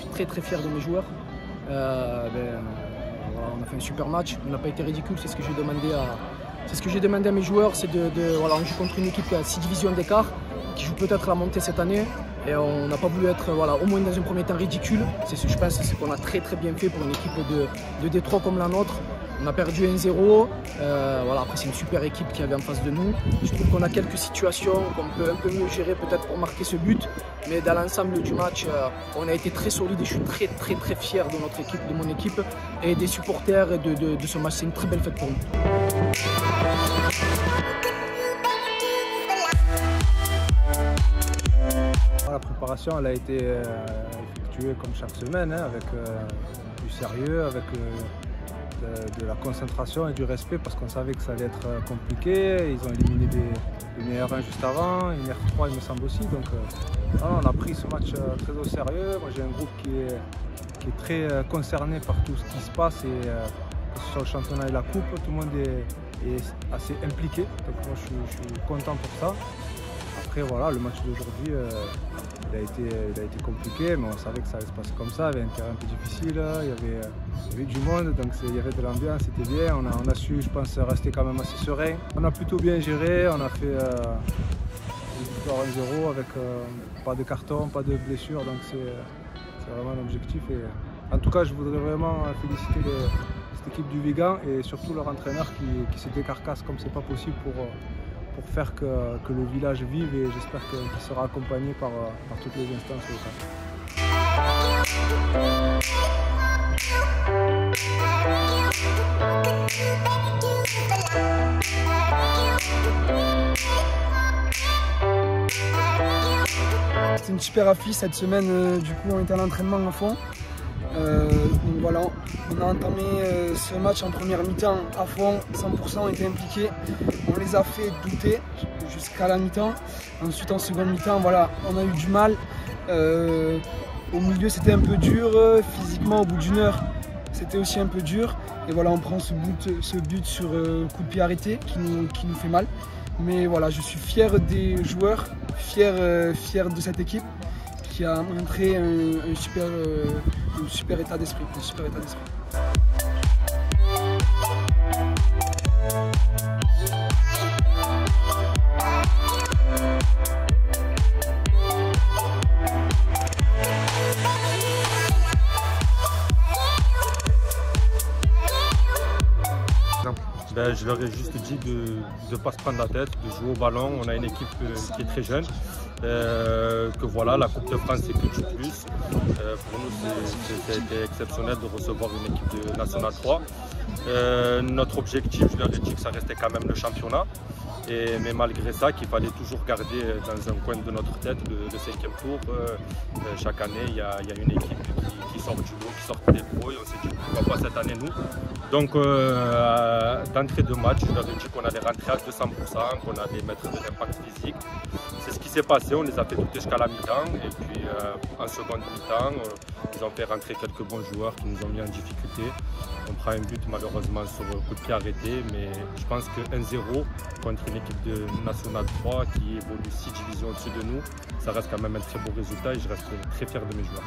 suis très fier de mes joueurs. Voilà, on a fait un super match, on n'a pas été ridicule, c'est ce que j'ai demandé à mes joueurs, voilà, on joue contre une équipe qui a 6 divisions d'écart, qui joue peut-être la montée cette année. Et on n'a pas voulu être, voilà, au moins dans un premier temps, ridicule. Je pense que c'est ce qu'on a très bien fait pour une équipe de Détroit comme la nôtre. On a perdu 1-0. Voilà, après, c'est une super équipe qui avait en face de nous. Je trouve qu'on a quelques situations qu'on peut un peu mieux gérer peut-être pour marquer ce but. Mais dans l'ensemble du match, on a été très solide et je suis très fier de notre équipe, de mon équipe et des supporters et de ce match. C'est une très belle fête pour nous. La préparation elle a été effectuée comme chaque semaine, hein, avec du sérieux, avec de la concentration et du respect parce qu'on savait que ça allait être compliqué. Ils ont éliminé les meilleurs 1 juste avant, les meilleurs 3 il me semble aussi. Donc on a pris ce match très au sérieux. Moi j'ai un groupe qui est très concerné par tout ce qui se passe et que ce soit le championnat et la coupe, tout le monde est assez impliqué. Donc moi je suis content pour ça. Après voilà, le match d'aujourd'hui il a été compliqué, mais on savait que ça allait se passer comme ça. Il y avait un terrain un peu difficile, il y avait du monde, donc il y avait de l'ambiance, c'était bien. On a su, je pense, rester quand même assez serein. On a plutôt bien géré, on a fait une victoire 1-0 avec pas de carton, pas de blessure, donc c'est vraiment l'objectif. En tout cas, je voudrais vraiment féliciter cette équipe du Vigan et surtout leur entraîneur qui se décarcasse comme c'est pas possible pour faire que le village vive et j'espère qu'il sera accompagné par toutes les instances locales. C'est une super affiche cette semaine, du coup on était à l'entraînement à fond. Donc voilà, on a entamé ce match en première mi-temps à fond, 100% on était impliqués. On les a fait douter jusqu'à la mi-temps. Ensuite en seconde mi-temps, voilà, on a eu du mal. Au milieu c'était un peu dur, physiquement au bout d'1 heure c'était aussi un peu dur. Et voilà, on prend ce but sur coup de pied arrêté qui nous fait mal. Mais voilà, je suis fier des joueurs, fier de cette équipe qui a montré un super état d'esprit. Je leur ai juste dit de ne pas se prendre la tête, de jouer au ballon. On a une équipe qui est très jeune, que voilà, la Coupe de France c'est que du plus. Pour nous, ça a été exceptionnel de recevoir une équipe de National 3. Notre objectif, je leur ai dit que ça restait quand même le championnat. Mais malgré ça, qu'il fallait toujours garder dans un coin de notre tête le 5e tour. Chaque année, il y a une équipe qui sort du lot, qui sort des pros et on s'est dit pourquoi pas cette année nous. Donc d'entrée de match, je leur ai dit qu'on allait rentrer à 200%, qu'on allait mettre de l'impact physique. C'est ce qui s'est passé, on les a fait douter jusqu'à la mi-temps et puis en seconde mi-temps, ils ont fait rentrer quelques bons joueurs qui nous ont mis en difficulté. On prend un but malheureusement sur coup de pied arrêté, mais je pense que 1-0 contre une équipe de National 3 qui évolue 6 divisions au-dessus de nous, ça reste quand même un très beau résultat et je reste très fier de mes joueurs.